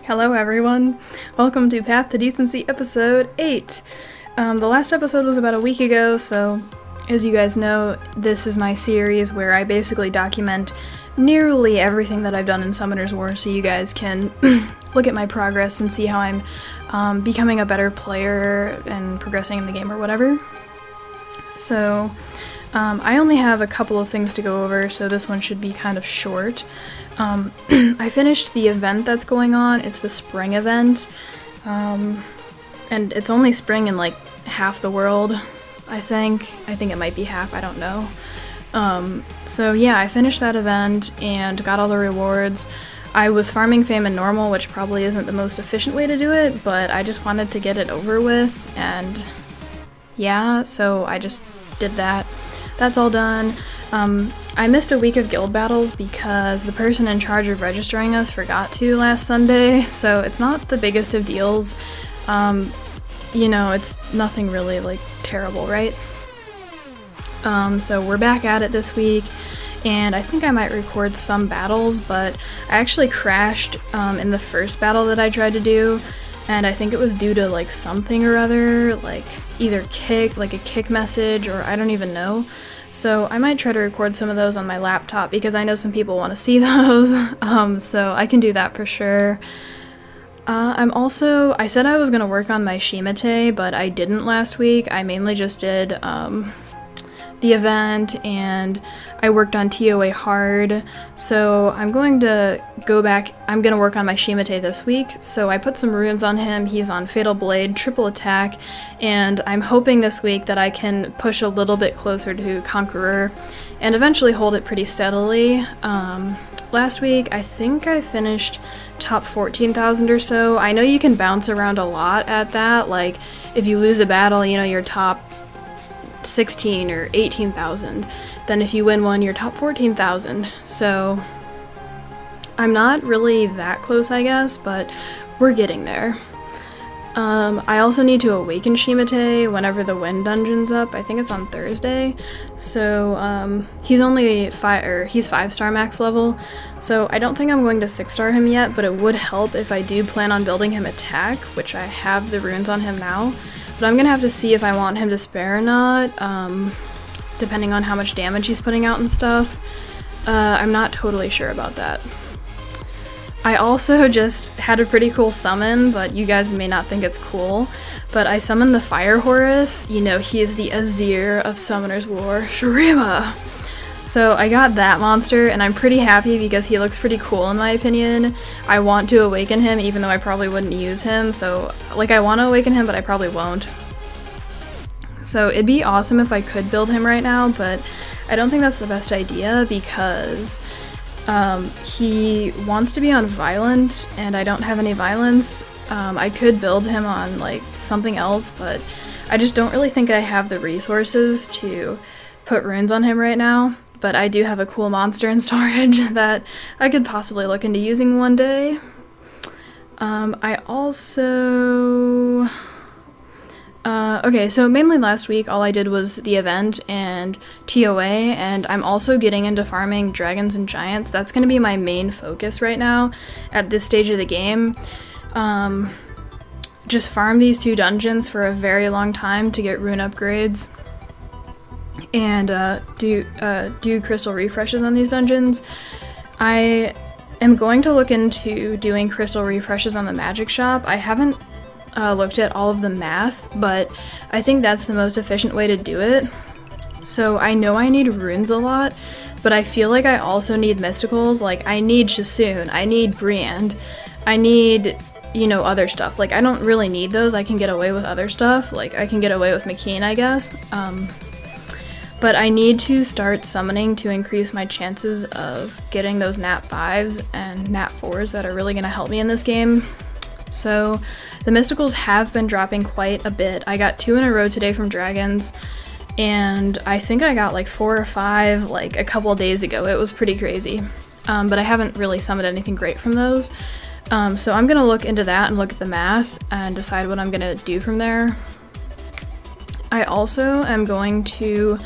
Hello everyone, welcome to Path to Decency episode 8. The last episode was about a week ago, so as you guys know, this is my series where I basically document nearly everything that I've done in Summoner's War so you guys can look at my progress and see how I'm becoming a better player and progressing in the game or whatever. So I only have a couple of things to go over, so this one should be kind of short. I finished the event that's going on. It's the spring event, and it's only spring in like half the world, I think. I think it might be half, I don't know. So yeah, I finished that event and got all the rewards. I was farming fame and normal, which probably isn't the most efficient way to do it, but I just wanted to get it over with, and yeah, so I just did that. That's all done. I missed a week of guild battles because the person in charge of registering us forgot to last Sunday, so it's not the biggest of deals. You know, it's nothing really, like, terrible, right? So we're back at it this week, and I think I might record some battles, but I actually crashed in the first battle that I tried to do, and I think it was due to, like, something or other, like, either a kick message, or I don't even know. So I might try to record some of those on my laptop because I know some people want to see those, so I can do that for sure. I said I was going to work on my Shimitae, but I didn't last week. I mainly just did the event, and I worked on TOA hard, so I'm going to go back. I'm going to work on my Shimitae this week, so I put some runes on him. He's on Fatal Blade, triple attack, and I'm hoping this week that I can push a little bit closer to Conqueror and eventually hold it pretty steadily. Last week, I think I finished top 14,000 or so. I know you can bounce around a lot at that, like if you lose a battle, you know, you're top 16 or 18,000. Then if you win one, you're top 14,000. So I'm not really that close, I guess, but we're getting there. I also need to awaken Shimitae whenever the wind dungeon's up. I think it's on Thursday. So he's only 5-star max level. So I don't think I'm going to 6-star him yet, but it would help if I do plan on building him attack, which I have the runes on him now. But I'm gonna have to see if I want him to spare or not, depending on how much damage he's putting out and stuff. I'm not totally sure about that. I also just had a pretty cool summon, but you guys may not think it's cool, but I summoned the Fire Horus. You know, he is the Azir of Summoner's War, Shurima! So I got that monster, and I'm pretty happy because he looks pretty cool in my opinion. I want to awaken him, even though I probably wouldn't use him, so, like, I want to awaken him, but I probably won't. So it'd be awesome if I could build him right now, but I don't think that's the best idea because he wants to be on Violent, and I don't have any Violence. I could build him on, like, something else, but I just don't really think I have the resources to put runes on him right now. But I do have a cool monster in storage that I could possibly look into using one day. I also... okay, so mainly last week all I did was the event and TOA, and I'm also getting into farming dragons and giants. That's going to be my main focus right now at this stage of the game. Just farm these 2 dungeons for a very long time to get rune upgrades. And do crystal refreshes on these dungeons. I am going to look into doing crystal refreshes on the magic shop. I haven't looked at all of the math, but I think that's the most efficient way to do it. So I know I need runes a lot, but I feel like I also need mysticals. Like, I need Shasun, I need Briand, I need, you know, other stuff. Like, I don't really need those. I can get away with other stuff. Like, I can get away with McKean, I guess. But I need to start summoning to increase my chances of getting those nat 5s and nat 4s that are really going to help me in this game. So the mysticals have been dropping quite a bit. I got 2 in a row today from dragons, and I think I got like 4 or 5 like a couple days ago. It was pretty crazy. But I haven't really summoned anything great from those. So I'm going to look into that and look at the math and decide what I'm going to do from there. I also am going to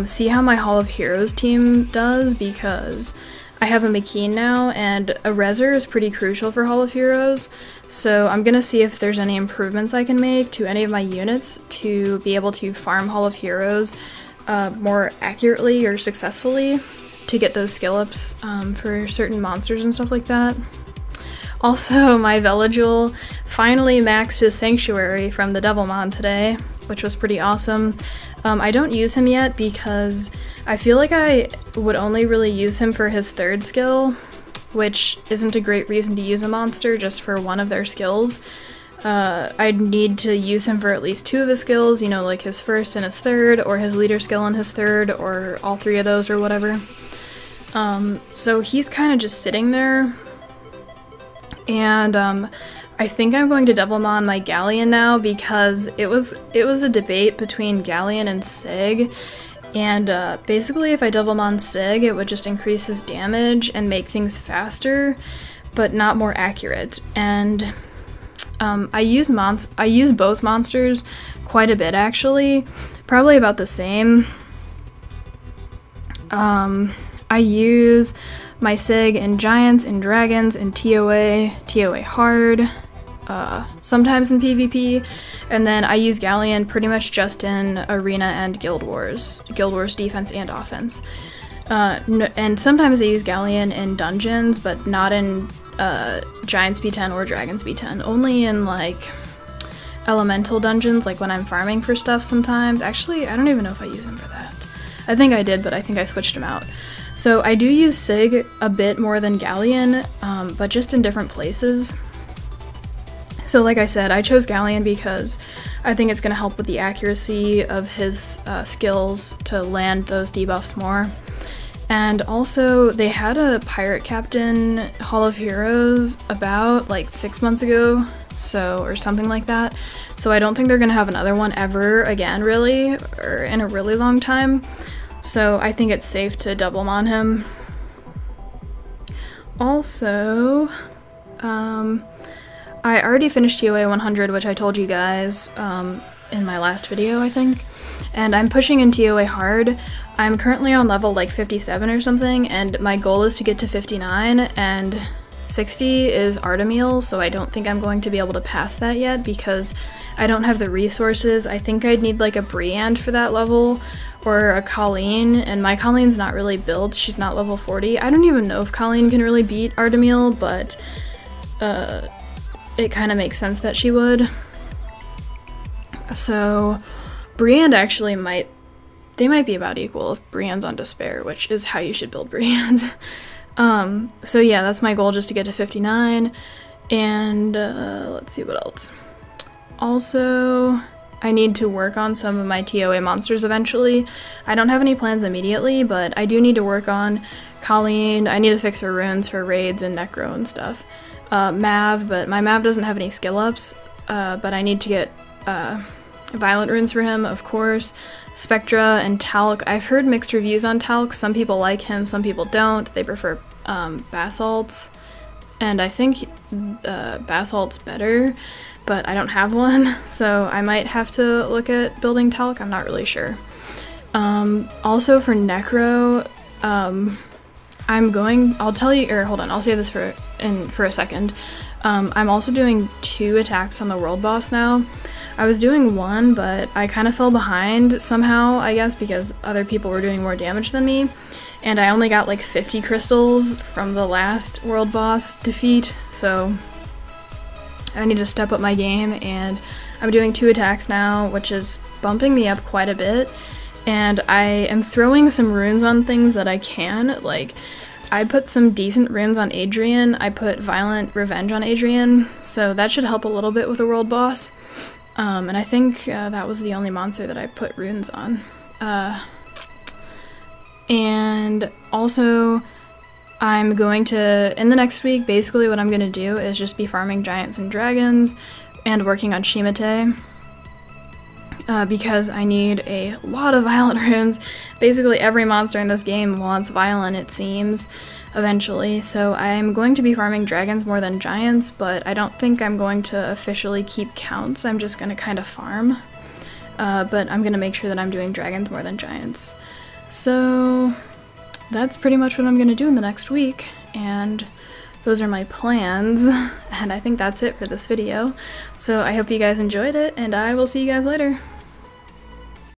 see how my Hall of Heroes team does, because I have a Makeen now, and a Reser is pretty crucial for Hall of Heroes, so I'm gonna see if there's any improvements I can make to any of my units to be able to farm Hall of Heroes more accurately or successfully to get those skill ups for certain monsters and stuff like that. Also, my Veligil finally maxed his Sanctuary from the Devilmon today, which was pretty awesome. I don't use him yet because I feel like I would only really use him for his 3rd skill, which isn't a great reason to use a monster just for one of their skills. I'd need to use him for at least 2 of his skills, you know, like his 1st and his 3rd, or his leader skill and his 3rd, or all 3 of those or whatever. So he's kind of just sitting there, and I think I'm going to Devilmon my Galleon now because it was a debate between Galleon and Sig, and basically if I Devilmon Sig, it would just increase his damage and make things faster, but not more accurate. And I use both monsters quite a bit actually, probably about the same. I use my Sig in Giants, in Dragons, in TOA hard, sometimes in PvP, and then I use Galleon pretty much just in Arena and Guild Wars defense and offense. And sometimes I use Galleon in dungeons, but not in Giants B10 or Dragons B10, only in like elemental dungeons, like when I'm farming for stuff sometimes. Actually, I don't even know if I use him for that. I think I did, but I think I switched him out. So I do use Sig a bit more than Galleon, but just in different places. So like I said, I chose Galleon because I think it's going to help with the accuracy of his skills to land those debuffs more. And also, they had a Pirate Captain Hall of Heroes about like 6 months ago, or something like that. So I don't think they're going to have another one ever again, really, or in a really long time. So I think it's safe to Devilmon him. Also, I already finished TOA 100, which I told you guys in my last video, I think. And I'm pushing in TOA hard. I'm currently on level like 57 or something, and my goal is to get to 59, and 60 is Artemil, so I don't think I'm going to be able to pass that yet because I don't have the resources. I think I'd need like a Briand for that level, or a Colleen, and my Colleen's not really built. She's not level 40. I don't even know if Colleen can really beat Artemil, but it kind of makes sense that she would. So Briand actually might be about equal if Briand's on Despair, which is how you should build Briand. So yeah, that's my goal, just to get to 59, and let's see what else. Also, I need to work on some of my TOA monsters eventually. I don't have any plans immediately, but I do need to work on Colleen. I need to fix her runes for raids and Necro and stuff. Mav, but my Mav doesn't have any skill ups, but I need to get Violent runes for him, of course. Spectra and Talc. I've heard mixed reviews on Talc. Some people like him, some people don't. They prefer Basalts, and I think Basalt's better, but I don't have one, so I might have to look at building Talc. I'm not really sure. Also for Necro, I'll tell you, or hold on, I'll save this for a second. I'm also doing 2 attacks on the world boss now. I was doing 1, but I kind of fell behind somehow, I guess, because other people were doing more damage than me, and I only got like 50 crystals from the last world boss defeat, so I need to step up my game, and I'm doing 2 attacks now, which is bumping me up quite a bit, and I am throwing some runes on things that I can. Like, I put some decent runes on Adrian. I put Violent Revenge on Adrian, so that should help a little bit with the world boss. And I think that was the only monster that I put runes on. And also, I'm going to, in the next week, basically what I'm going to do is just be farming Giants and Dragons and working on Shimitae. Because I need a lot of Violent runes. Basically every monster in this game wants Violent, it seems, eventually. So I'm going to be farming Dragons more than Giants, but I don't think I'm going to officially keep counts. I'm just going to kind of farm. But I'm going to make sure that I'm doing Dragons more than Giants. So that's pretty much what I'm gonna do in the next week, and those are my plans, and I think that's it for this video. So I hope you guys enjoyed it, and I will see you guys later.